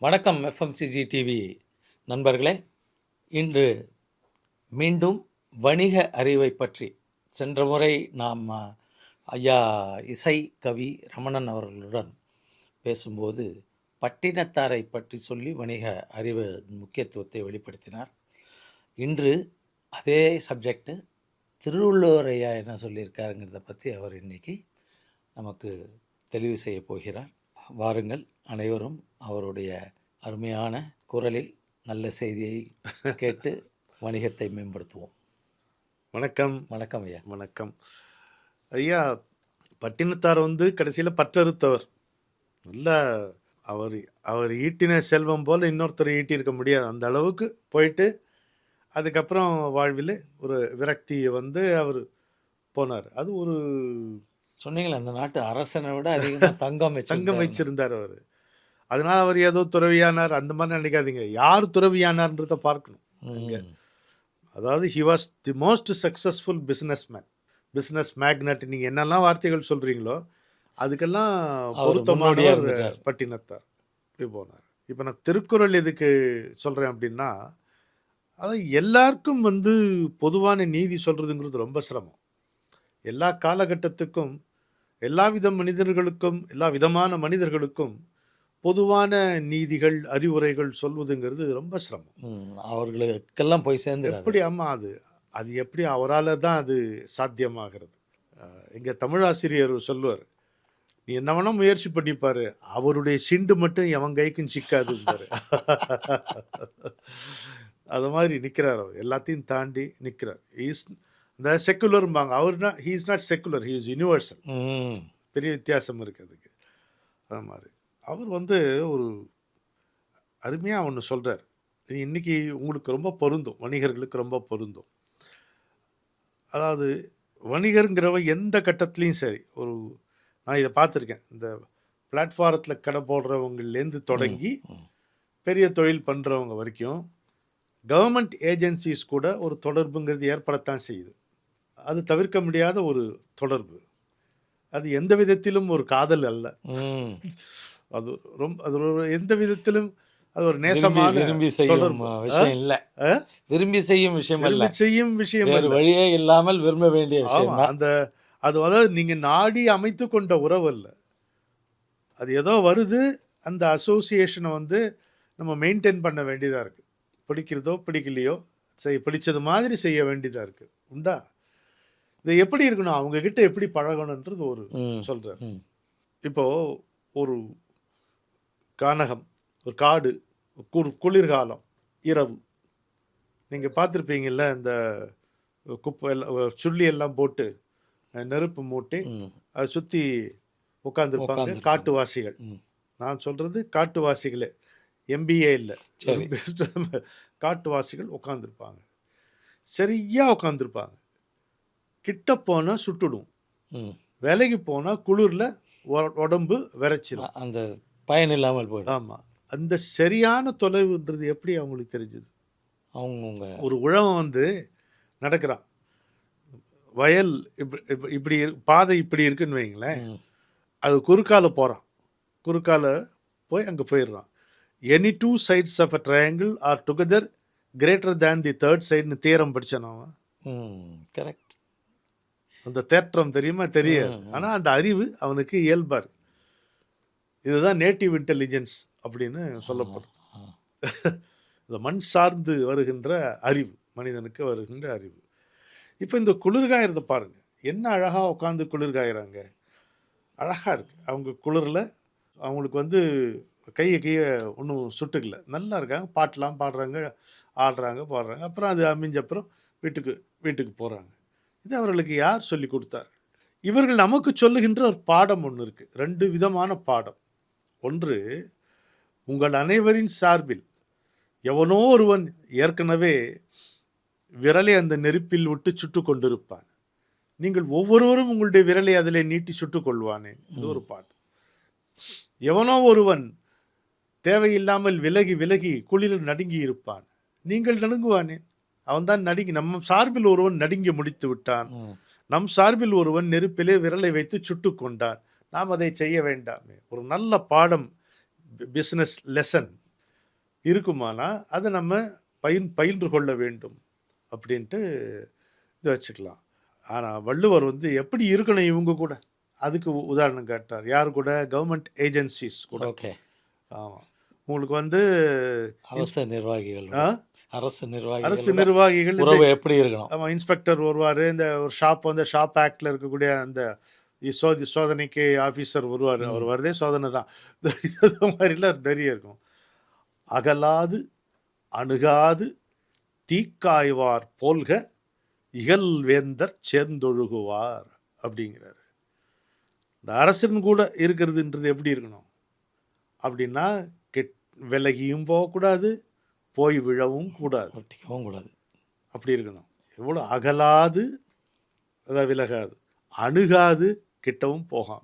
வணக்கம் FMCG TV நண்பர்களே. இன்று மீண்டும் வணிக அறிவை பற்றி சென்ற முறை நாம் ஐயா இசை கவி ரமணன் அவர்களுடன் பேசும்போது பட்டினத்தாரை பற்றி சொல்லி வணிக அறிவு முக்கியத்துவத்தை வெளிப்படுத்தினார். இன்று அதே சப்ஜெக்டு திருவள்ளுவர் ஐயா என்ன சொல்லியிருக்காருங்கிறத பற்றி அவர் இன்னைக்கு நமக்கு தெளிவு செய்ய போகிறார். வாருங்கள், அனைவரும் அவருடைய அருமையான குரலில் நல்ல செய்தியை கேட்டு வணிகத்தை மேம்படுத்துவோம். வணக்கம். வணக்கம் ஐயா. வணக்கம் ஐயா. பட்டினத்தார் கடைசியில் பற்றறுத்தவர் நல்ல. அவர் அவர் ஈட்டின செல்வம் போல் இன்னொருத்தர் ஈட்டியிருக்க முடியாது. அந்த அளவுக்கு போயிட்டு அதுக்கப்புறம் வாழ்வில் ஒரு விரக்தியை அவர் போனார். அது ஒரு சொன்னீங்களே, அந்த நாட்டு அரசனை விட அதிகமாக தங்கம் வச்சிருந்தார் அவர். அதனால அவர் ஏதோ துறவியானார் அந்த மாதிரி நினைக்காதீங்க. யார் துறவியானார்ன்றத பார்க்கணும். அதாவது he was the most successful business magnet. நீங்கள் என்னெல்லாம் வார்த்தைகள் சொல்கிறீங்களோ அதுக்கெல்லாம் பொருத்தமானவர் பட்டினத்தார். இப்படி போனார். இப்போ நான் திருக்குறள் எதுக்கு சொல்கிறேன் அப்படின்னா, அதாவது எல்லாருக்கும் பொதுவான நீதி சொல்கிறதுங்கிறது ரொம்ப சிரமம். எல்லா காலகட்டத்துக்கும் எல்லா விதமான மனிதர்களுக்கும் பொதுவான நீதிகள் அறிவுரைகள் சொல்வதுங்கிறது ரொம்ப சிரமம். அவர்களுக்கெல்லாம் போய் சேர்ந்து எப்படி அது எப்படி அவரால் தான் அது சாத்தியமாகிறது. எங்கள் தமிழாசிரியர் சொல்லுவார், நீ என்ன வேணா முயற்சி பண்ணிப்பாரு, அவருடைய சிண்டு மட்டும் எவன் கைக்கும் சிக்காதுப்பாரு. அது மாதிரி நிற்கிறார். அவர் எல்லாத்தையும் தாண்டி நிற்கிறார். இந்த செக்குலர்ம்பாங்க. அவர்னா he is not secular, he is universal. பெரிய வித்தியாசம் இருக்குது அதுக்கு. அது மாதிரி அவர் ஒரு அருமையாக ஒன்று சொல்கிறார். இது இன்றைக்கி உங்களுக்கு ரொம்ப பொருந்தும், வணிகர்களுக்கு ரொம்ப பொருந்தும். அதாவது வணிகருங்கிறவ எந்த கட்டத்துலேயும் சரி, நான் இதை பார்த்துருக்கேன். இந்த பிளாட்ஃபாரத்தில் கடை போடுறவங்கலேருந்து தொடங்கி பெரிய தொழில் பண்ணுறவங்க வரைக்கும் கவர்மெண்ட் ஏஜென்சிஸ் கூட ஒரு தொடர்புங்கிறது ஏற்படத்தான் செய்யுது. அது தவிர்க்க முடியாத ஒரு தொடர்பு. அது எந்த விதத்திலும் ஒரு காதல் அல்ல. அது எந்த விதத்திலும் அது ஒரு நேசமான விரும்பி செய்யும் விஷயம் இல்லை. விரும்பி செய்யும் விஷயம் வழியே இல்லாமல் விரும்ப வேண்டிய விஷயம். அதாவது நீங்க நாடி அமைத்து கொண்ட உறவு அல்ல. அது ஏதோ வருது, அந்த அசோசியேஷனை நம்ம மெயின்டைன் பண்ண வேண்டியதா இருக்கு. பிடிக்கிறதோ பிடிக்கலையோ பிடிச்சது மாதிரி செய்ய வேண்டியதா இருக்கு. உண்டா? இது எப்படி இருக்கணும், அவங்க கிட்ட எப்படி பழகணுன்றது ஒரு சொல்ற. இப்போ ஒரு கானகம், ஒரு காடு, குளிர்காலம், இரவு, நீங்க பார்த்துருப்பீங்கல்ல, இந்த குப்பை சுள்ளி எல்லாம் போட்டு நெருப்பு மூட்டி அதை சுற்றி உட்காந்துருப்பாங்க காட்டுவாசிகள். நான் சொல்றது காட்டுவாசிகளே, எம்பிஏ இல்லை, காட்டுவாசிகள் உட்காந்துருப்பாங்க. சரியா உட்காந்துருப்பாங்க. கிட்ட போனால் சுட்டுடும், விலகி போனால் குளிரில் உடம்பு விரைச்சிடும், அந்த பயன் இல்லாமல் போயிடும். ஆமாம். அந்த சரியான தொலைவுன்றது எப்படி அவங்களுக்கு தெரிஞ்சது? அவங்க ஒரு உழவன் நடக்கிறான், வயல் இப்படி பாதை இப்படி இருக்குன்னு வைங்களேன், அது குறுக்கால போகிறான், குறுக்கால போய் அங்கே போயிடுறான். Any 2 sides of a triangle are together greater than the third side னு தேரம் படிச்சான் அவன். கரெக்ட். அந்த தேற்றம் தெரியுமா? தெரியாது. ஆனால் அந்த அறிவு அவனுக்கு இயல்பார். இதுதான் நேட்டிவ் இன்டெலிஜென்ஸ் அப்படின்னு சொல்லப்படுது. இந்த மண் சார்ந்து வருகின்ற அறிவு, மனிதனுக்கு வருகின்ற அறிவு. இப்போ இந்த குளிர்காயறதை பாருங்க, என்ன அழகாக உட்காந்து குளிர்காயிறாங்க, அழகாக இருக்கு. அவங்க குளிரில் அவங்களுக்கு கையை ஒன்றும் சுட்டுக்கல, நல்லா இருக்காங்க, பாட்டெலாம் பாடுறாங்க, ஆடுறாங்க, பாடுறாங்க. அப்புறம் அது அமைஞ்சப்புறம் வீட்டுக்கு போகிறாங்க. இது அவர்களுக்கு யார் சொல்லி கொடுத்தார்? இவர்கள் நமக்கு சொல்லுகின்ற ஒரு பாடம் ஒன்று இருக்குது. 2 விதமான பாடம். ஒன்று, உங்கள் அனைவரின் சார்பில் எவனோ ஒருவன் ஏற்கனவே விரலை அந்த நெருப்பில் விட்டு சுட்டு கொண்டிருப்பான். நீங்கள் ஒவ்வொருவரும் உங்களுடைய விரலை அதில் நீட்டி சுட்டுக் கொள்வானே, இது ஒரு பாடம். எவனோ ஒருவன் தேவையில்லாமல் விலகி குளிரில் நடுங்கி இருப்பான், நீங்கள் நடுங்குவானே, அவன் தான் நடுங்கி. நம்ம சார்பில் ஒருவன் நடுங்கி முடித்து விட்டான், நம் சார்பில் ஒருவன் நெருப்பிலே விரலை வைத்து சுட்டு கொண்டான், நாம் அதை செய்ய வேண்டாமே. ஒரு நல்ல பாடம், பிஸ்னஸ் லெசன் இருக்குமானா அதை நம்ம பயின்று கொள்ள வேண்டும் அப்படின்ட்டு இது வச்சுக்கலாம். ஆனால் வள்ளுவர் வந்து எப்படி இருக்கணும் இவங்க கூட, அதுக்கு உதாரணம் காட்டார். யார் கூட? கவர்மெண்ட் ஏஜென்சிஸ் கூட. ஓகே. ஆமாம், உங்களுக்கு வந்து அரசு நிர்வாகிகள், அரசு நிர்வாகிகள் உறவு எப்படி இருக்கணும்? ஆமாம், இன்ஸ்பெக்டர் வருவார். இந்த ஒரு ஷாப் வந்து ஷாப் ஆக்டில் இருக்கக்கூடிய அந்த சோதனைக்கு ஆஃபீஸர் வருவார். அவர் வரதே சோதனை தான். இது மாதிரிலாம் நிறைய இருக்கும். அகலாது அணுகாது தீக்காய்வார் போல்க இகழ்வேந்தர் சேர்ந்தொழுகுவார் அப்படிங்கிறாரு. இந்த அரசன் கூட இருக்கிறதுன்றது எப்படி இருக்கணும் அப்படின்னா, விலகியும் போகக்கூடாது, போய் விழவும் கூடாது, அப்படி இருக்கணும். எவ்வளோ அகலாது, அதாவது விலகாது, அணுகாது, கிட்டவும் போகாம,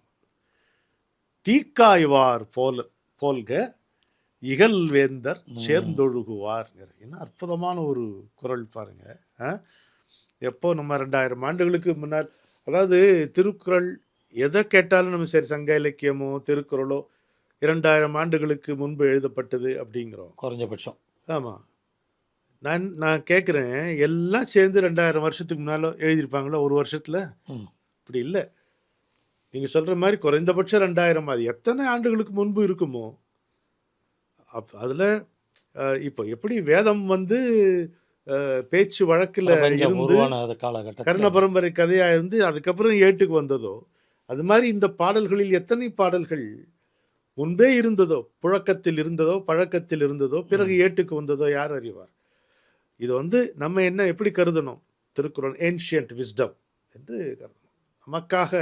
தீக்காய்வார் போல்க இகழ்வேந்தர் சேர்ந்தொழுகுவார். என்ன அற்புதமான ஒரு குறள் பாருங்க. எப்போ நம்ம 2000 ஆண்டுகளுக்கு முன்னால், அதாவது திருக்குறள் எதை கேட்டாலும் நம்ம சரி சங்க இலக்கியமோ திருக்குறளோ 2000 ஆண்டுகளுக்கு முன்பு எழுதப்பட்டது அப்படிங்கிறோம் குறைஞ்சபட்சம். ஆமாம், நான் கேட்குறேன், எல்லாம் சேர்ந்து 2000 வருஷத்துக்கு முன்னால் எழுதியிருப்பாங்களோ ஒரு வருஷத்தில்? இப்படி இல்லை. நீங்கள் சொல்கிற மாதிரி குறைந்தபட்சம் 2000, அது எத்தனை ஆண்டுகளுக்கு முன்பு இருக்குமோ. அதில் இப்போ எப்படி வேதம் வந்து பேச்சு வழக்கில் இருந்து கர்ண பரம்பரை கதையாக இருந்து அதுக்கப்புறம் ஏட்டுக்கு வந்ததோ, அது மாதிரி இந்த பாடல்களில் எத்தனை பாடல்கள் முன்பே இருந்ததோ, புழக்கத்தில் இருந்ததோ, பழக்கத்தில் இருந்ததோ, பிறகு ஏட்டுக்கு வந்ததோ யார் அறிவார். இது வந்து நம்ம என்ன எப்படி கருதணும்? திருக்குறள் ஏன்ஷியன்ட் விஸ்டம் என்று கருதணும். நமக்காக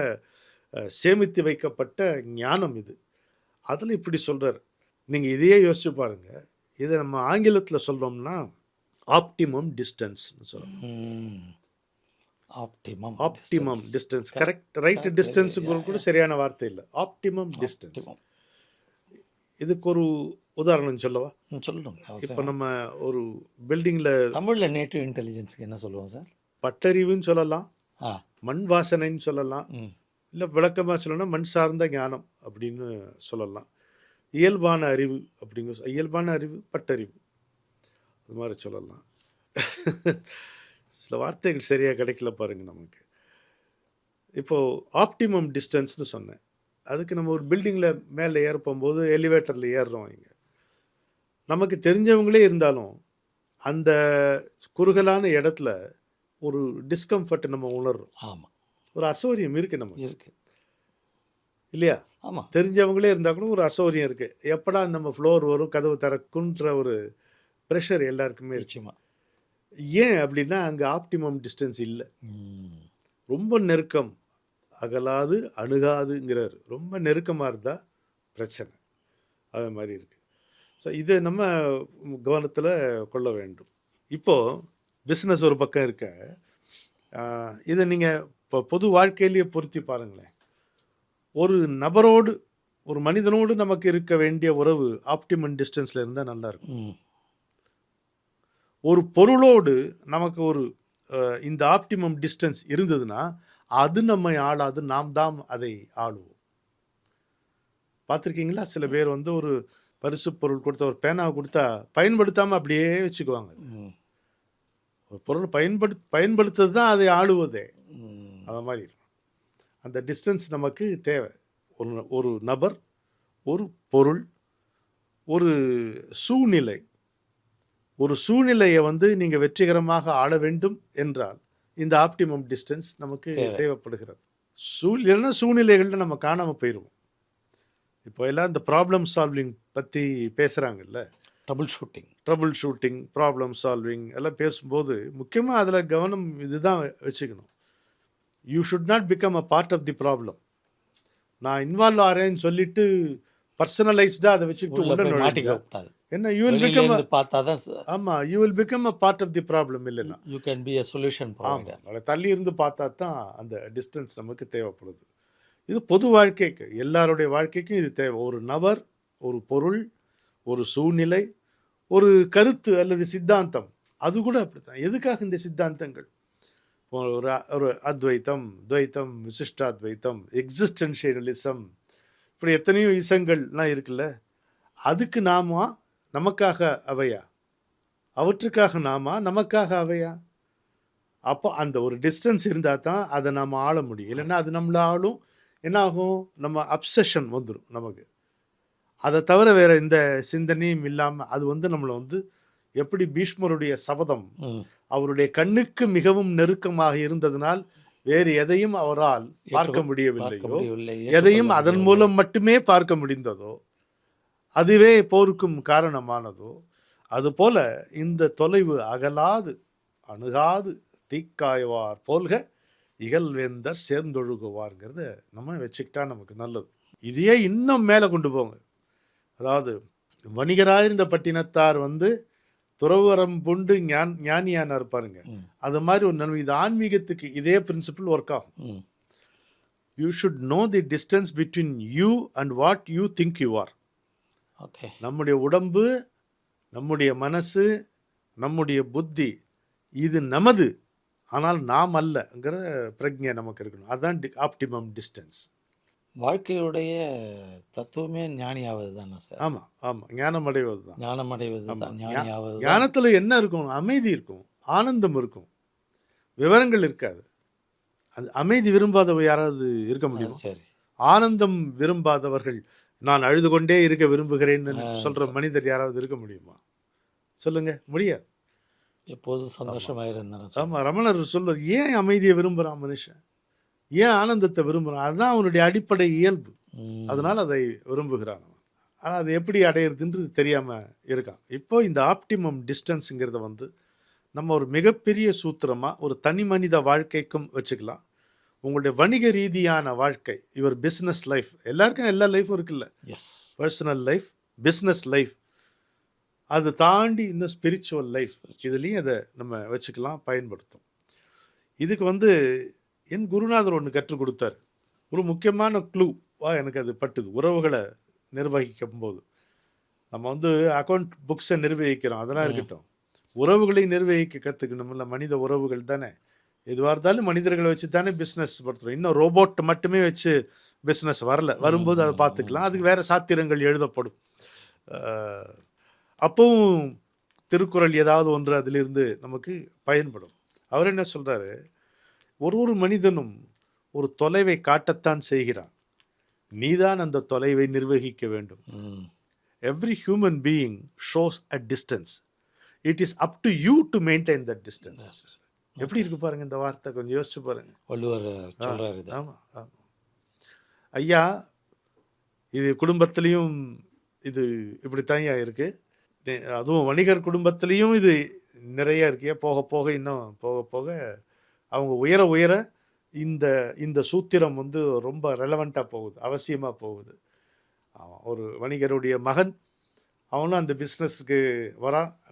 சேமித்து வைக்கப்பட்ட ஞானம் இது. அதில் இப்படி சொல்கிறார். நீங்கள் இதையே யோசிச்சு பாருங்க. இதை நம்ம ஆங்கிலத்தில் சொல்கிறோம்னா ஆப்டிமம் டிஸ்டன்ஸ்னு சொல்லணும். Optimum distance, correct, right. டிஸ்டன்ஸுங்கிறது கூட சரியான வார்த்தை இல்லை, ஆப்டிமம் டிஸ்டன்ஸ். இதுக்கு ஒரு உதாரணம் சொல்லவா? சொல்லுங்க. இப்போ நம்ம ஒரு பில்டிங்கில் தமிழில் நேட்டிவ் இன்டெலிஜென்ஸுக்கு என்ன சொல்லுவோம் சார்? பட்டறிவுன்னு சொல்லலாம், மண் வாசனைன்னு சொல்லலாம், இல்லை விளக்கமாக சொல்லணும்னா மண் சார்ந்த ஞானம் அப்படின்னு சொல்லலாம். இயல்பான அறிவு அப்படிங்கிற, இயல்பான அறிவு பட்டறிவு, அது மாதிரி சொல்லலாம். சில வார்த்தைகள் சரியாக கிடைக்கல பாருங்க நமக்கு. இப்போது ஆப்டிமம் டிஸ்டன்ஸ்னு சொன்னேன். அதுக்கு நம்ம ஒரு பில்டிங்கில் மேலே ஏற போகும்போது எலிவேட்டரில் ஏறுறோம். இங்கே நமக்கு தெரிஞ்சவங்களே இருந்தாலும் அந்த குறுகலான இடத்துல ஒரு டிஸ்கம்ஃபர்ட் நம்ம உணர்றோம். ஆமாம், ஒரு அசௌரியம் இருக்குது நமக்கு, இருக்குது இல்லையா? ஆமாம், தெரிஞ்சவங்களே இருந்தால் கூட ஒரு அசௌரியம் இருக்குது. எப்படா நம்ம ஃப்ளோர் வரும், கதவு திறக்குன்ற ஒரு ப்ரெஷர் எல்லாருக்குமே நிச்சயமா. ஏன் அப்படின்னா அங்கே ஆப்டிமம் டிஸ்டன்ஸ் இல்லை. ரொம்ப நெருக்கம், அகலாது அணுகாதுங்கிறார். ரொம்ப நெருக்கமாக இருந்தால் பிரச்சனை, அது மாதிரி இருக்குது. ஸோ இதை நம்ம கவனத்தில் கொள்ள வேண்டும். இப்போது பிஸ்னஸ் ஒரு பக்கம் இருக்க, இதை நீங்கள் இப்போ பொது வாழ்க்கையிலேயே பொருத்தி பாருங்களேன். ஒரு நபரோடு, ஒரு மனிதனோடு நமக்கு இருக்க வேண்டிய உறவு ஆப்டிமம் டிஸ்டன்ஸில் இருந்தால் நல்லாயிருக்கும். ஒரு பொருளோடு நமக்கு ஒரு இந்த ஆப்டிமம் டிஸ்டன்ஸ் இருந்ததுன்னா அது நம்மை ஆளாது, நாம் தான் அதை ஆளுவோம். பார்த்துருக்கீங்களா? சில பேர் வந்து ஒரு பரிசு பொருள் கொடுத்த, ஒரு பேனாவை கொடுத்தா பயன்படுத்தாமல் அப்படியே வச்சுக்குவாங்க. ஒரு பொருள் பயன்படுத்துறது தான் அதை ஆளுவதே. அது மாதிரி அந்த டிஸ்டன்ஸ் நமக்கு தேவை. ஒரு நபர், ஒரு பொருள், ஒரு சூழ்நிலை, ஒரு சூழ்நிலையை வந்து நீங்கள் வெற்றிகரமாக ஆள வேண்டும் என்றால் இந்த ஆப்டிமம் டிஸ்டன்ஸ் நமக்கு தேவைப்படுகிறது. இல்லைன்னா சூழ்நிலைகளில் நம்ம காணாமல் போயிடுவோம். இப்போ எல்லாம் இந்த ப்ராப்ளம் சால்விங் பற்றி பேசுகிறாங்கல்ல, ட்ரபுள் ஷூட்டிங், ப்ராப்ளம் சால்விங் எல்லாம் பேசும்போது முக்கியமாக அதில் கவனம் இதுதான் வச்சுக்கணும். You should not become a part of the problem. நான் இன்வால்வ் ஆகிறேன்னு சொல்லிட்டு பர்சனலைஸ்டாக அதை வச்சுக்கிட்டு என்ன, யூ வில் பிகம் ஆமாம், you will become a part of the problem. இல்லைன்னா you can be a solution provider. அதை தள்ளி இருந்து பார்த்தா தான் அந்த டிஸ்டன்ஸ் நமக்கு தேவைப்படுது. இது பொது வாழ்க்கைக்கு, எல்லாருடைய வாழ்க்கைக்கும் இது தேவை. ஒரு நபர், ஒரு பொருள், ஒரு சூழ்நிலை, ஒரு கருத்து அல்லது சித்தாந்தம், அது கூட அப்படித்தான். எதுக்காக இந்த சித்தாந்தங்கள்? ஒரு அத்வைத்தம், துவைத்தம், விசிஷ்டாத்வைத்தம், எக்ஸிஸ்டென்ஷியலிசம், இப்படி எத்தனையோ இசங்கள்லாம் இருக்குல்ல. அதுக்கு நாம நமக்காக அவையா? அவற்றுக்காக நாமா, நமக்காக அவையா? அப்போ அந்த ஒரு டிஸ்டன்ஸ் இருந்தால் தான் அதை நம்ம ஆள முடியும். இல்லைன்னா அது நம்மள ஆளும். என்ன ஆகும்? நம்ம அப்சஷன் வந்துடும் நமக்கு. அதை தவிர வேற எந்த சிந்தனையும் இல்லாமல் அது நம்மளை எப்படி பீஷ்மருடைய சபதம் அவருடைய கண்ணுக்கு மிகவும் நெருக்கமாக இருந்ததனால் வேறு எதையும் அவரால் பார்க்க முடியவில்லையோ, எதையும் அதன் மூலம் மட்டுமே பார்க்க முடிந்ததோ, அதுவே போருக்கும் காரணமானதோ, அதுபோல இந்த தொலைவு அகலாது அணுகாது தீக்காய்வார் போல்க இகழ்வேந்தர் சேர்ந்தொழுகுவார்ங்கிறத நம்ம வச்சுக்கிட்டா நமக்கு நல்லது. இதையே இன்னும் மேலே கொண்டு போங்க. அதாவது வணிகராயிருந்த பட்டினத்தார் துறவரம் புண்டு ஞானியான இருப்பாருங்க. அது மாதிரி ஒரு நன்மை. இது ஆன்மீகத்துக்கு இதே பிரின்சிபிள் ஒர்க் ஆகும். You should know the distance between you and what you think you are. நம்முடைய உடம்பு, நம்முடைய மனசு, நம்முடைய புத்தி இது நமது, ஆனால் நாம் அல்லங்கிற பிரக்ஞை நமக்கு இருக்கணும். அதுதான் ஆப்டிமம் டிஸ்டன்ஸ். வாழ்க்கையுடைய தத்துவமே ஞானியாவது தானே சார்? ஆமாம் ஆமாம், ஞானம் அடைவது தான். ஞானம் அடைவது தான் ஞானியாவது. ஞானத்தில் என்ன இருக்கும்? அமைதி இருக்கும், ஆனந்தம் இருக்கும், விவரங்கள் இருக்காது. அது அமைதி விரும்பாதவ யாராவது இருக்க முடியும்? சரி. ஆனந்தம் விரும்பாதவர்கள், நான் அழுது கொண்டே இருக்க விரும்புகிறேன்னு சொல்கிற மனிதர் யாராவது இருக்க முடியுமா? சொல்லுங்க, முடியாது. எப்போதும் சந்தோஷமாக இருந்தாங்க. ஆமாம், ரமணர் சொல்வார், ஏன் அமைதியை விரும்புகிறான் மனுஷன், ஏன் ஆனந்தத்தை விரும்புகிறான்? அதுதான் அவனுடைய அடிப்படை இயல்பு. அதனால் அதை விரும்புகிறான். ஆனால் அது எப்படி அடையிறதுன்றது தெரியாமல் இருக்கான். இப்போ இந்த ஆப்டிமம் டிஸ்டன்ஸுங்கிறத நம்ம ஒரு மிகப்பெரிய சூத்திரமாக ஒரு தனி மனித வாழ்க்கைக்கும் வச்சுக்கலாம். உங்களுடைய வணிக ரீதியான வாழ்க்கை, யுவர் பிஸ்னஸ் லைஃப், எல்லாருக்கும் எல்லா லைஃப்பும் இருக்குல்ல. Yes, personal life, business life, அது தாண்டி இன்னும் ஸ்பிரிச்சுவல் லைஃப், இதுலேயும் அதை நம்ம வச்சுக்கலாம், பயன்படுத்தும். இதுக்கு என் குருநாதர் ஒன்று கற்றுக் கொடுத்தார். ஒரு முக்கியமான க்ளூவா எனக்கு அது பட்டுது. உறவுகளை நிர்வகிக்கும் போது நம்ம அக்கௌண்ட் புக்ஸை நிர்வகிக்கிறோம், அதெல்லாம் இருக்கட்டும், உறவுகளை நிர்வகிக்க கற்றுக்கணும். இல்லை, மனித உறவுகள் தானே. எதுவாக இருந்தாலும் மனிதர்களை வச்சு தானே பிஸ்னஸ் படுத்துகிறோம். இன்னும் ரோபோட் மட்டுமே வச்சு பிஸ்னஸ் வரும்போது அதை பார்த்துக்கலாம். அதுக்கு வேறு சாத்திரங்கள் எழுதப்படும். அப்பவும் திருக்குறள் ஏதாவது ஒன்று அதிலிருந்து நமக்கு பயன்படும். அவர் என்ன சொல்கிறாரு? ஒரு மனிதனும் ஒரு தொலைவை காட்டத்தான் செய்கிறான், நீதான் அந்த தொலைவை நிர்வகிக்க வேண்டும். Every human being shows a distance, it is up to you to maintain that distance. எப்படி இருக்கு பாருங்க இந்த வார்த்தை, கொஞ்சம் யோசிச்சு பாருங்க. வள்ளுவர் சொல்றாரு. ஆமாம் ஆமாம் ஐயா, இது குடும்பத்திலையும் இது இப்படித்தான் இருக்கு. அதுவும் வணிகர் குடும்பத்திலையும் இது நிறைய இருக்கு. போக போக இன்னும் போக போக அவங்க உயர உயர இந்த சூத்திரம் ரொம்ப ரெலவெண்ட்டாக போகுது, அவசியமாக போகுது. ஒரு வணிகருடைய மகன் அவனும் அந்த பிஸ்னஸுக்கு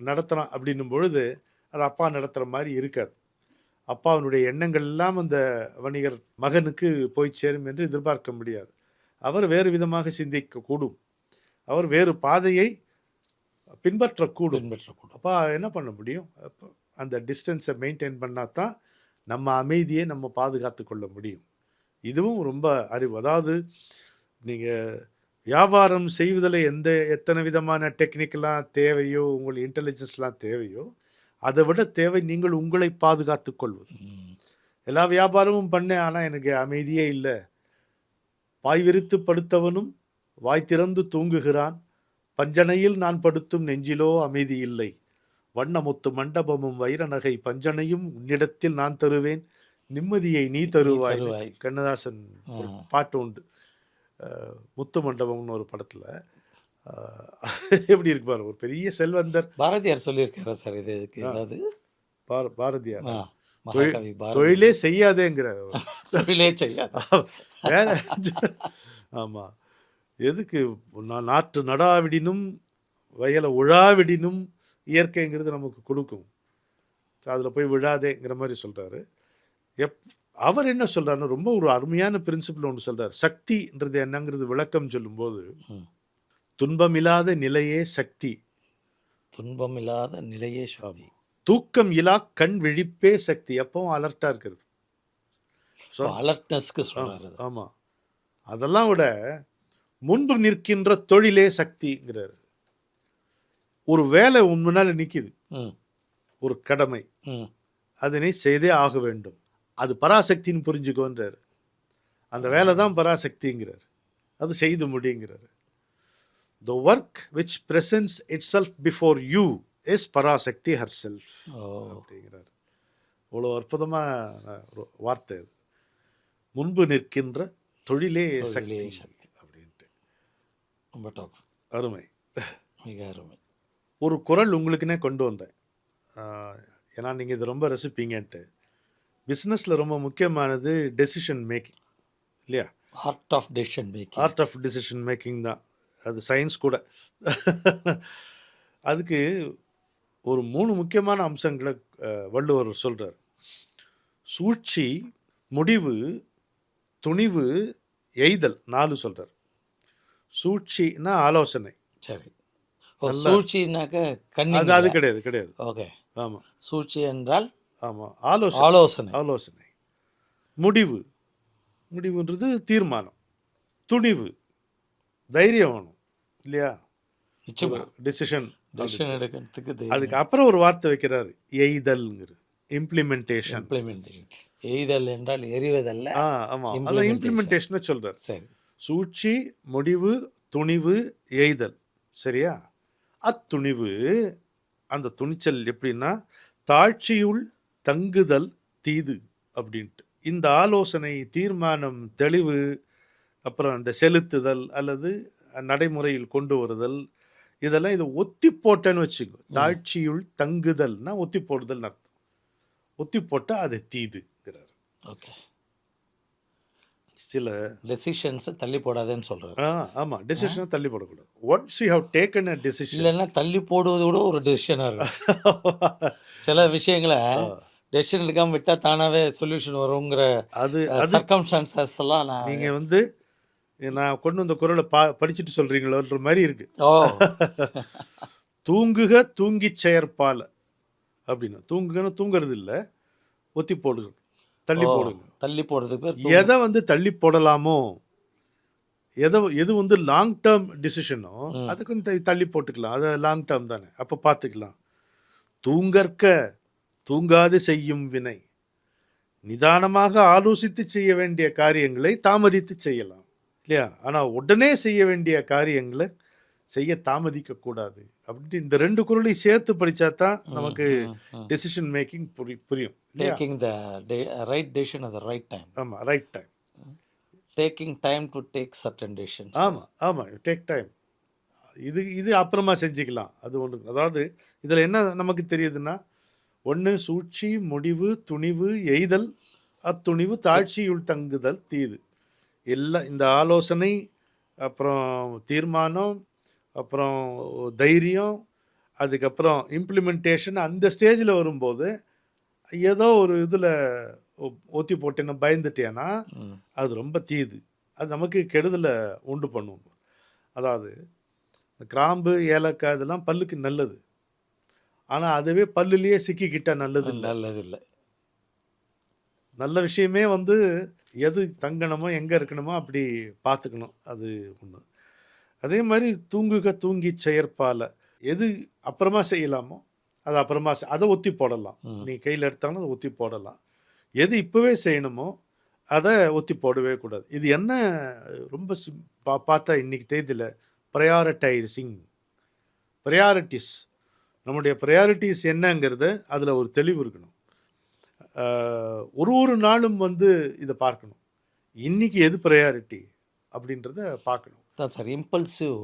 நடத்துகிறான் அப்படின்னும் பொழுது அது அப்பா நடத்துகிற மாதிரி இருக்காது. அப்பாவினுடைய எண்ணங்கள் எல்லாம் அந்த வணிகர் மகனுக்கு போய் சேரும் என்று எதிர்பார்க்க முடியாது. அவர் வேறு விதமாக சிந்திக்கக்கூடும், அவர் வேறு பாதையை பின்பற்றக்கூடும். அப்பா என்ன பண்ண முடியும்? அப்போ அந்த டிஸ்டன்ஸை மெயின்டைன் பண்ணால் தான் நம்ம அமைதியை நம்ம பாதுகாத்து கொள்ள முடியும். இதுவும் ரொம்ப அறிவு. அதாவது நீங்கள் வியாபாரம் செய்வதில் எத்தனை விதமான டெக்னிக்கெலாம் தேவையோ, உங்கள் இன்டெலிஜென்ஸ்லாம் தேவையோ, அதை விட தேவை நீங்கள் உங்களை பாதுகாத்து கொள்வது. எல்லா வியாபாரமும் பண்ணேன், ஆனால் எனக்கு அமைதியே இல்லை. வாய் விரித்து படுத்தவனும் வாய் திறந்து தூங்குகிறான், பஞ்சனையில் நான் படுத்தும் நெஞ்சிலோ அமைதி இல்லை. வண்ணமுத்து மண்டபமும் வைரநகை பஞ்சனையும் உன்னிடத்தில் நான் தருவேன், நிம்மதியை நீ தருவாய். கண்ணதாசன் ஒரு பாட்டு உண்டு, முத்து மண்டபம்னு ஒரு படத்தில். எப்படி இருக்கு பாரு, ஒரு பெரிய செல்வந்தர். பாரதியார் சொல்லியிருக்காரு சார் இது. ஏதாவது பாரதியார் தொழிலே செய்யாதேங்கிற, தொழிலே செய்யாத. ஆமாம், எதுக்கு நான் நாற்று நடாவிடினும் வயலை உழாவிடினும் இயற்கைங்கிறது நமக்கு கொடுக்கும், அதில் போய் விழாதேங்கிற மாதிரி சொல்கிறாரு. அவர் என்ன சொல்கிறாருன்னா, ரொம்ப ஒரு அருமையான பிரின்சிபிள் ஒன்று சொல்கிறார். சக்தின்றது என்னங்கிறது விளக்கம் சொல்லும்போது, துன்பமில்லாத நிலையே சக்தி, துன்பமில்லாத நிலையே சக்தி, தூக்கம் இலா கண் விழிப்பே சக்தி. எப்பவும் அலர்ட்டாக இருக்கிறது, அலர்ட்னஸ்க்கு சொல்கிறாரு. ஆமாம், அதெல்லாம் விட முன்பு நிற்கின்ற தொழிலே சக்திங்கிறாரு. ஒரு வேலை உன் முன்னால நிக்குது, ம் ஒரு கடமை, ம் அதனை செய்தே ஆக வேண்டும். அது பராசக்தின்னு புரிஞ்சுக்கோன்றார். அந்த வேலை தான் பராசக்திங்கிறார். அது செய்து முடிங்கிறார். The work which presents itself before you is Parasakthi herself அப்படிங்கிறார். அவ்வளோ அற்புதமான ஒரு வார்த்தை அது. முன்பு நிற்கின்ற தொழிலே சக்தி அப்படின்ட்டு. ரொம்ப டாப். அருமை, மிக அருமை. ஒரு குரல் உங்களுக்குன்னே கொண்டு வந்தேன். ஏன்னா நீங்கள் இது ரொம்ப ரசிப்பீங்கன்ட்டு. பிஸ்னஸில் ரொம்ப முக்கியமானது டெசிஷன் மேக்கிங் இல்லையா? Art of decision making. Art of decision making தான் அது, சயின்ஸ் கூட. அதுக்கு ஒரு 3 முக்கியமான அம்சங்களை வள்ளுவர் சொல்கிறார். சூழ்ச்சி, முடிவு, துணிவு, எய்தல் 4 சொல்கிறார். சூழ்ச்சின்னா ஆலோசனை. சரி. சூழ்ச்சினாக்க அது அது கிடையாது கிடையாது. ஓகே. ஆமாம். சூழ்ச்சி என்றால் ஆமாம் ஆலோசனை. ஆலோசனை. ஆலோசனை. முடிவு, முடிவுன்றது தீர்மானம். துணிவு, தைரியம் வேணும் இல்லையா? டிசிஷன் எடுக்கிறதுக்கு. அதுக்கு அப்புறம் ஒரு வார்த்தை வைக்கிறாரு, எய்தல்ங்கிற இம்ப்ளிமெண்டேஷன். இம்ப்ளிமெண்டேஷன். எய்தல் என்றால் எறிவதல்ல. ஆமாம், அதான் இம்ப்ளிமெண்டேஷனை சொல்றாரு. சரி. சூழ்ச்சி, முடிவு, துணிவு, எய்தல். சரியா? அத்துணிவு, அந்த துணிச்சல் எப்படின்னா தாழ்ச்சியுள் தங்குதல் தீது அப்படின்ட்டு. இந்த ஆலோசனை, தீர்மானம், தெளிவு, அப்புறம் அந்த செலுத்துதல் அல்லது நடைமுறையில் கொண்டு வருதல், இதெல்லாம் இதை ஒத்தி போட்டேன்னு வச்சுக்கோ. தாழ்ச்சியுள் தங்குதல்னா ஒத்தி போடுதல் அர்த்தம். ஒத்தி போட்டால் அது தீதுங்கிறார். ஓகே. சில டெசிஷன்ஸை தள்ளி போடாதேன்னு சொல்கிறார். ஆமாம், டெசிஷனை தள்ளி போடக்கூடாது. Once you have taken a decision. இல்லைன்னா தள்ளி போடுவது கூட ஒரு டெசிஷனாக இருக்கும். சில விஷயங்களை டெசிஷன் எடுக்காமல் விட்டால் தானாகவே சொல்யூஷன் வருங்கிற அது சர்க்கம்ஸ்டான்சஸ் எல்லாம் நீங்கள் நான் கொண்டு வந்த குரலை படிச்சுட்டு சொல்கிறீங்களோன்ற மாதிரி இருக்கு. ஓ. தூங்குக தூங்கி செயற்பால அப்படின்னு. தூங்குகன்னு தூங்குறது இல்லை, ஒத்தி போடுகிறது, தள்ளி போடுங்க. தள்ளி போடுறதுக்கு எதை தள்ளி போடலாமோ, எது லாங் டேர்ம் டிசிஷனோ அதை கொஞ்சம் தள்ளி போட்டுக்கலாம். அது லாங் டேர்ம் தானே, அப்போ பார்த்துக்கலாம். தூங்கற்க தூங்காது செய்யும் வினை, நிதானமாக ஆலோசித்து செய்ய வேண்டிய காரியங்களை தாமதித்து செய்யலாம் இல்லையா? ஆனால் உடனே செய்ய வேண்டிய காரியங்களை செய்ய தாமதிக்க கூடாது அப்படின்ட்டு இந்த 2 குறளையும் சேர்த்து படித்தா தான் நமக்கு டெசிஷன் மேக்கிங் புரியும். Taking the right decision at the right time. ஆமாம், right time. Taking time to take certain decisions. ஆமாம், டேக் டைம். இது அப்புறமா செஞ்சுக்கலாம். அது ஒன்று. அதாவது இதில் என்ன நமக்கு தெரியுதுன்னா, ஒன்று சூழ்ச்சி, முடிவு, துணிவு, எய்தல், அத்துணிவு தாழ்ச்சியுள் தங்குதல் தீது. எல்லாம் இந்த ஆலோசனை, அப்புறம் தீர்மானம், அப்புறம் தைரியம், அதுக்கப்புறம் இம்ப்ளிமெண்டேஷன், அந்த ஸ்டேஜில் வரும்போது ஏதோ ஒரு இதில் ஒத்தி போட்டேன்னா பயந்துட்டேன்னா அது ரொம்ப தீது. அது நமக்கு கெடுதலை உண்டு பண்ணும். அதாவது இந்த கிராம்பு, ஏலக்காய் இதெல்லாம் பல்லுக்கு நல்லது. ஆனால் அதுவே பல்லுலேயே சிக்கிக்கிட்டால் நல்லது இல்லை. நல்ல விஷயமே எது தங்கணுமோ எங்கே இருக்கணுமோ அப்படி பார்த்துக்கணும். அது ஒன்று. அதே மாதிரி தூங்குக தூங்கி செயற்பால, எது அப்புறமா செய்யலாமோ அது அப்புறமா அதை ஒத்தி போடலாம். நீ கையில் எடுத்தாலும் அதை ஒத்தி போடலாம். எது இப்போவே செய்யணுமோ அதை ஒத்தி போடவே கூடாது. இது என்ன ரொம்ப பார்த்தா இன்னைக்கு தேதியில் ப்ரையாரிட்டைசிங், ப்ரையாரிட்டிஸ், நம்முடைய ப்ரையாரிட்டிஸ் என்னங்கிறது அதில் ஒரு தெளிவு இருக்கணும். ஒரு நாளும் இதை பார்க்கணும். இன்னைக்கு எது ப்ரையாரிட்டி அப்படின்றத பார்க்கணும். தான் சார். இம்பல்சிவ்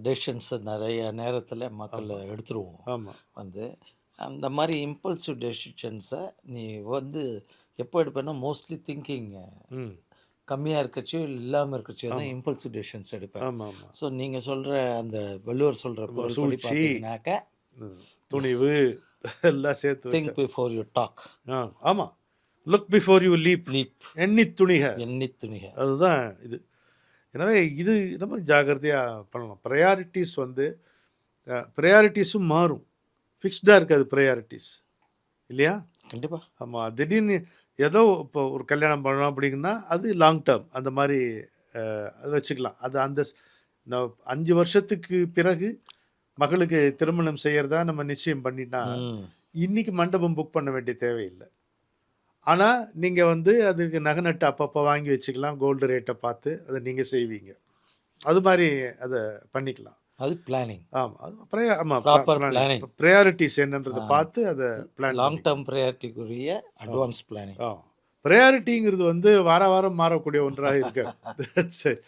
டெசிஷன்ஸ் நிறைய நேரத்தில் மக்கள் எடுத்துருவோம். ஆமாம். அந்த மாதிரி இம்பல்சிவ் டெசிஷன்ஸை நீ எப்போ எடுப்பேன்னா மோஸ்ட்லி திங்கிங் கம்மியாக இருக்கச்சியோ இல்லாமல் இருக்கச்சியோ தான் இம்பல்சிவ் டெசிஷன்ஸ் எடுப்பேன். ஆமாம். ஸோ நீங்கள் சொல்கிற அந்த வள்ளுவர் சொல்கிற பார்த்தீங்கன்னாக்க துணிவு எல்லாம் சேர்த்து திங்க் பிஃபோர் யூ டாக். ஆமாம். Look before you leap. எண்ணி துணிக. அதுதான் இது. எனவே இது நம்ம ஜாகிரதையாக பண்ணலாம். ப்ரையாரிட்டிஸ் ப்ரையாரிட்டிஸும் மாறும். ஃபிக்ஸ்டாக இருக்காது ப்ரையாரிட்டிஸ் இல்லையா? கண்டிப்பாக. ஆமாம். திடீர்னு ஏதோ இப்போ ஒரு கல்யாணம் பண்ணணும் அப்படிங்கன்னா அது லாங் டேர்ம், அந்த மாதிரி அது வச்சுக்கலாம். அது அந்த 5 வருஷத்துக்கு பிறகு மகளுக்கு திருமணம் செய்யறதா நம்ம நிச்சயம் பண்ணிட்டா ம். இன்னைக்கு மண்டபம் புக் பண்ண வேண்டிய தேவையில்லை. ஆனால் நீங்கள் வந்து அதுக்கு நகை நட்டு அப்பப்போ வாங்கி வச்சுக்கலாம், கோல்டு ரேட்டை பார்த்து அதை நீங்கள் செய்வீங்க. அது மாதிரி அதை பண்ணிக்கலாம். அது பிளானிங். ஆமாம், அது ஆமாம், ப்ராப்பர் பிளானிங். ப்ரையாரிட்டிஸ் என்னன்றதை பார்த்து அதை பிளான் லாங் டேர்ம் ப்ரையாரிட்டிக்குரிய அட்வான்ஸ் பிளானிங். ப்ரையாரிட்டிங்கிறது வந்து வார வாரம் மாறக்கூடிய ஒன்றாக இருக்காது. சரி,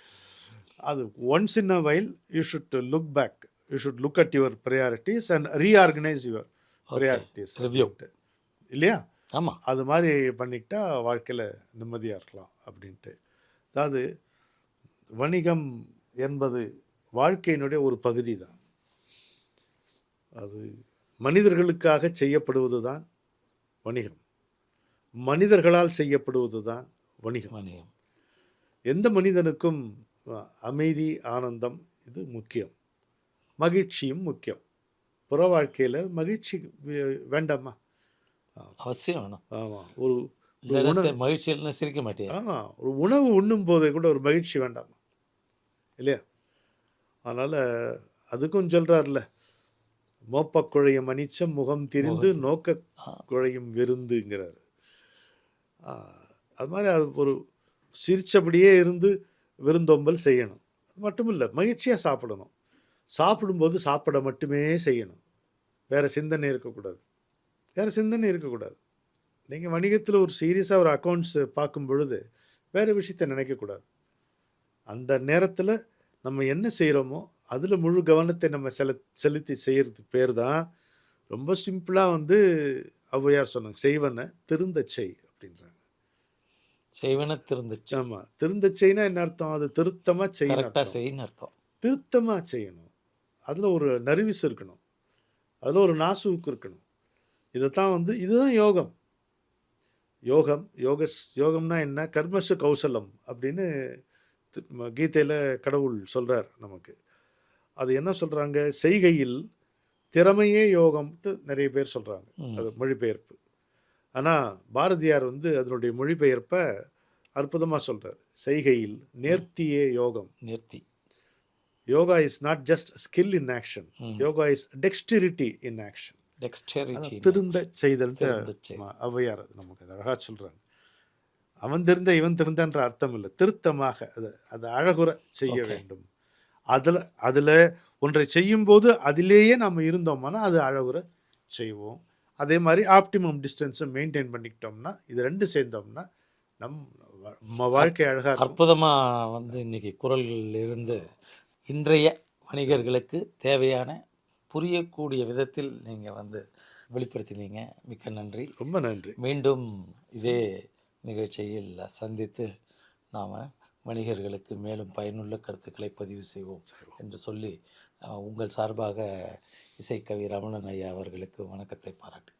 அது once in a while you should look back, you should look at your priorities and reorganise your priorities review இல்லையா? ஆமாம். அது மாதிரி பண்ணிக்கிட்டா வாழ்க்கையில் நிம்மதியாக இருக்கலாம் அப்படின்ட்டு. அதாவது வணிகம் என்பது வாழ்க்கையினுடைய ஒரு பகுதி தான். அது மனிதர்களுக்காக செய்யப்படுவது தான் வணிகம், மனிதர்களால் செய்யப்படுவது தான் வணிகம். வணிகம். எந்த மனிதனுக்கும் அமைதி, ஆனந்தம் இது முக்கியம், மகிழ்ச்சியும் முக்கியம். புற வாழ்க்கையில் மகிழ்ச்சி வேண்டாமா? அவசியம் வேணும். ஆமாம், ஒரு மகிழ்ச்சியில் சிரிக்க மாட்டேன். ஆமாம், ஒரு உணவு உண்ணும் போதே கூட ஒரு மகிழ்ச்சி வேண்டாமா இல்லையா? அதனால் அதுக்கும் சொல்கிறார்ல, மோப்ப குழையும் மனிச்சம் முகம் திரிந்து நோக்க குழையும் விருந்துங்கிறார். அது மாதிரி அது ஒரு சிரிச்சபடியே இருந்து விருந்தோம்பல் செய்யணும். அது மட்டும் இல்லை, மகிழ்ச்சியாக சாப்பிடணும். சாப்பிடும்போது சாப்பிட மட்டுமே செய்யணும், வேறு சிந்தனை இருக்கக்கூடாது, வேறு சிந்தனை இருக்கக்கூடாது. நீங்கள் வணிகத்தில் ஒரு சீரியஸாக ஒரு அக்கௌண்ட்ஸ் பார்க்கும் பொழுது வேறு விஷயத்தை நினைக்கக்கூடாது. அந்த நேரத்தில் நம்ம என்ன செய்கிறோமோ அதில் முழு கவனத்தை நம்ம செலுத்தி செய்கிறது பேர் தான் ரொம்ப சிம்பிளாக வந்து ஔவையார் சொன்னாங்க, செய்வன திருந்த செய் அப்படின்றாங்க. செய்வன திருந்த. ஆமாம், திருந்த செய்னா என்ன அர்த்தம்? அது திருத்தமாக செய்யணும், அர்த்தம். திருத்தமாக செய்யணும். அதில் ஒரு நர்வீஸ் இருக்கணும், அதில் ஒரு நாசுக்கு இருக்கணும். இதைத்தான் வந்து இதுதான் யோகம். யோகம்னா என்ன? கர்மசு கௌசலம் அப்படின்னு கீதையில் கடவுள் சொல்கிறார் நமக்கு. அது என்ன சொல்கிறாங்க? செய்கையில் திறமையே யோகம்ட்டு நிறைய பேர் சொல்கிறாங்க, அது மொழிபெயர்ப்பு. ஆனால் பாரதியார் வந்து அதனுடைய மொழிபெயர்ப்பை அற்புதமாக சொல்கிறார். செய்கையில் நேர்த்தியே யோகம். நேர்த்தி. Yoga is not just skill in action, yoga is dexterity in action. திருந்த செய்தல் ஔவையார் நமக்கு அழகாக சொல்கிறாங்க. அவன் திருந்த இவன் திருந்தன்ற அர்த்தம் இல்லை, திருத்தமாக அதை அழகுற செய்ய வேண்டும். அதில் ஒன்றை செய்யும்போது அதிலேயே நம்ம இருந்தோம்னா அது அழகுற செய்வோம். அதே மாதிரி ஆப்டிமம் டிஸ்டன்ஸை மெயின்டைன் பண்ணிக்கிட்டோம்னா, இது ரெண்டு சேர்ந்தோம்னா நம்ம வாழ்க்கை அழகாக. அற்புதமாக வந்து இன்னைக்கு குறள்களில் இருந்து இன்றைய வணிகர்களுக்கு தேவையான புரியக்கூடிய விதத்தில் நீங்கள் வந்து வெளிப்படுத்தினீங்க. மிக்க நன்றி. ரொம்ப நன்றி. மீண்டும் இதே நிகழ்ச்சியில் சந்தித்து நாம் வணிகர்களுக்கு மேலும் பயனுள்ள கருத்துக்களை பதிவு செய்வோம் என்று சொல்லி உங்கள் சார்பாக இசைக்கவி ரமணன் ஐயா அவர்களுக்கு வணக்கத்தை பாராட்டு.